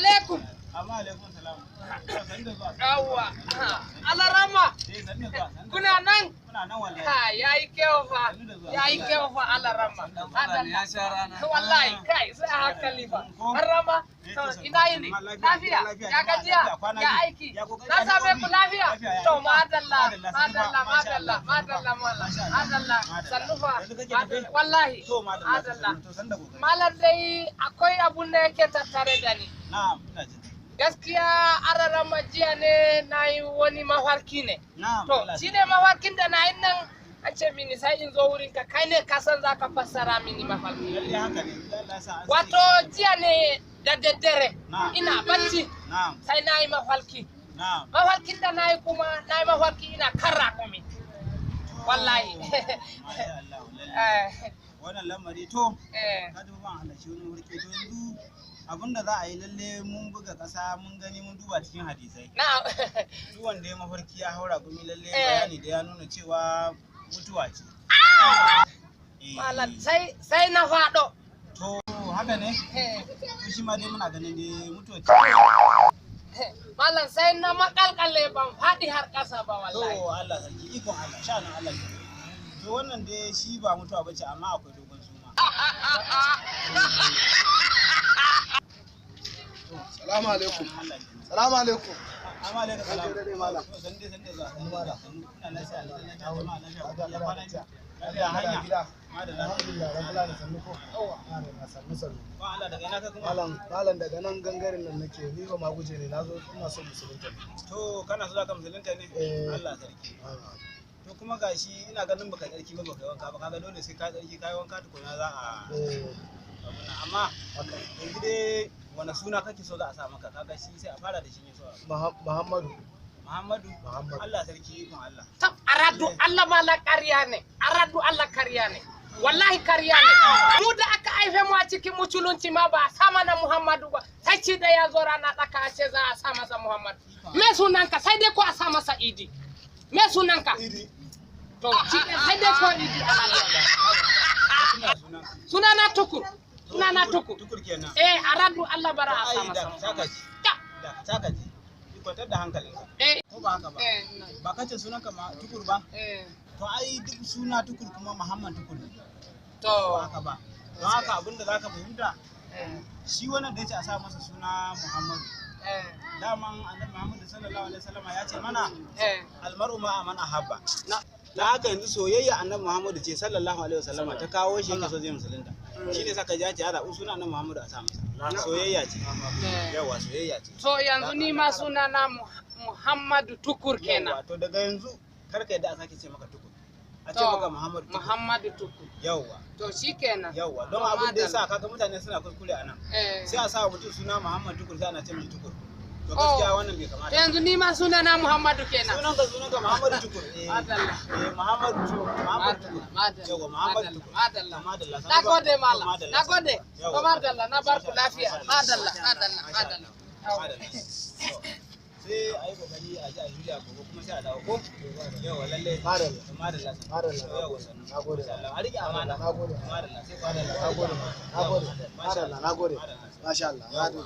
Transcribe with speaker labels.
Speaker 1: alaikum.
Speaker 2: Amma alaikum salam.
Speaker 1: Yawwa. Allah rama. Kuna nan?
Speaker 2: Muna nan wallahi.
Speaker 1: Ha yayi kyau fa. Yayi kyau fa Allah rama.
Speaker 2: Ya sha rana.
Speaker 1: Wallahi kai sai a hankali fa. Har rama. Ina yini? Lafiya. Ya gajiya. Ya aiki. Na same ku lafiya. To madalla. Madalla. Madalla. Sannu fa. Wallahi. Madalla. Malam dai akwai abun da yake tattare da ni.
Speaker 2: Na'am, ina jin.
Speaker 1: Gaskiya ararama jiya ne na yi wani mafarki ne. To, shi ne mafarkin da na yi nan a ce mini sai in zo wurin ka kai ne kasan za ka fassara mini mafarki. Wato jiya ne da daddare ina bacci sai na yi mafarki. Mafarkin da na yi kuma na yi mafarki ina karra kumi. Wallahi.
Speaker 2: Wannan lamari to, ka duba ban Allah shi wani wurke to yanzu abinda za a yi lalle mun buga ƙasa mun gani mun duba cikin hadisai. Duk wanda ya mafarki ya haura gumi lalle bayani da ya nuna cewa mutuwa ce.
Speaker 1: Malam sai na faɗo.
Speaker 2: To haka ne? To shi ma dai muna ganin dai mutuwa ce.
Speaker 1: Malam sai na makalkale ban faɗi har ƙasa ba wallahi.
Speaker 2: To Allah sarki ikon Allah sha'anin Allah. To wannan dai shi ba mutuwa bace amma akwai dogon suma.
Speaker 3: Salamu alaikum. Salamu alaikum.
Speaker 2: Amma alaikum salam.
Speaker 3: Dai malam.
Speaker 2: Sande za. Ina lafiya Allah ta jama'a lafiya. Ya kwana ji. Lafiya hanya.
Speaker 3: Alhamdulillah rabbil da sannu ko. Na sannu.
Speaker 2: Ba Allah daga ina ka kuma.
Speaker 3: Malam daga nan gangaren nan nake ni ba ma guje ne nazo ina son musulunta.
Speaker 2: To kana so za ka musulunta ne? Allah sarki. To kuma gashi ina ganin baka tsarki ba baka wanka ba kaga dole sai ka tsarki kai wanka tukuna za a amma yanzu dai wani suna kake so za a sa maka kaga shi sai a fara da shi ne so
Speaker 3: Muhammadu
Speaker 2: Allah sarki ikon Allah
Speaker 1: tab aradu Allah ma la ƙarya ne aradu Allah ƙarya ne wallahi ƙarya ne mu da aka haife mu a cikin musulunci ma ba a sa mana Muhammadu ba sai ci da ya zo rana tsaka a ce za a sa masa Muhammadu me sunanka sai dai ko a sa masa Idi me sunanka
Speaker 3: Idi
Speaker 1: to sai dai ko Idi sunana Tukur
Speaker 2: tukur kenan
Speaker 1: aradu Allah bara a sa masa
Speaker 2: saka ji kwantar da hankalinka ko ba haka ba ba kace sunanka ma Tukur ba to ai duk suna Tukur kuma Muhammad Tukur
Speaker 1: to
Speaker 2: haka ba don haka abinda zaka fahimta shi wannan da yace a sa masa suna Muhammadu daman annabi Muhammad sallallahu alaihi wasallam ya ce mana almar'u ma man ahabba da haka yanzu soyayya annabi Muhammad ce sallallahu alaihi wasallam ta kawo shi yake so zai musulunta shine saka ji ya zaɓi suna annabi Muhammad a sa masa soyayya ce yawa soyayya ce
Speaker 1: so yanzu ni ma suna na Muhammadu Tukur kenan
Speaker 2: to daga yanzu karka yadda a sake ce maka Tukur a ce maka
Speaker 1: Muhammadu Tukur
Speaker 2: yawa
Speaker 1: to shikenan
Speaker 2: yawa don abin da yasa kaga mutane suna kuskure anan sai a sa mutum suna Muhammad Tukur sai ana ce mishi Tukur to gaskiya wannan bai kamata
Speaker 1: yanzu ni ma suna na Muhammadu kenan
Speaker 2: sunanka Muhammadu Tukur Muhammadu Tukur yawa Muhammadu Tukur madalla
Speaker 1: nagode malam nagode to madalla na barku lafiya madalla
Speaker 2: sai a yi kokari a ji a shirya gobe kuma sai a dawo ko yawa lalle madalla yawa sannan nagode a rike amana madalla sai madalla nagode
Speaker 3: masha Allah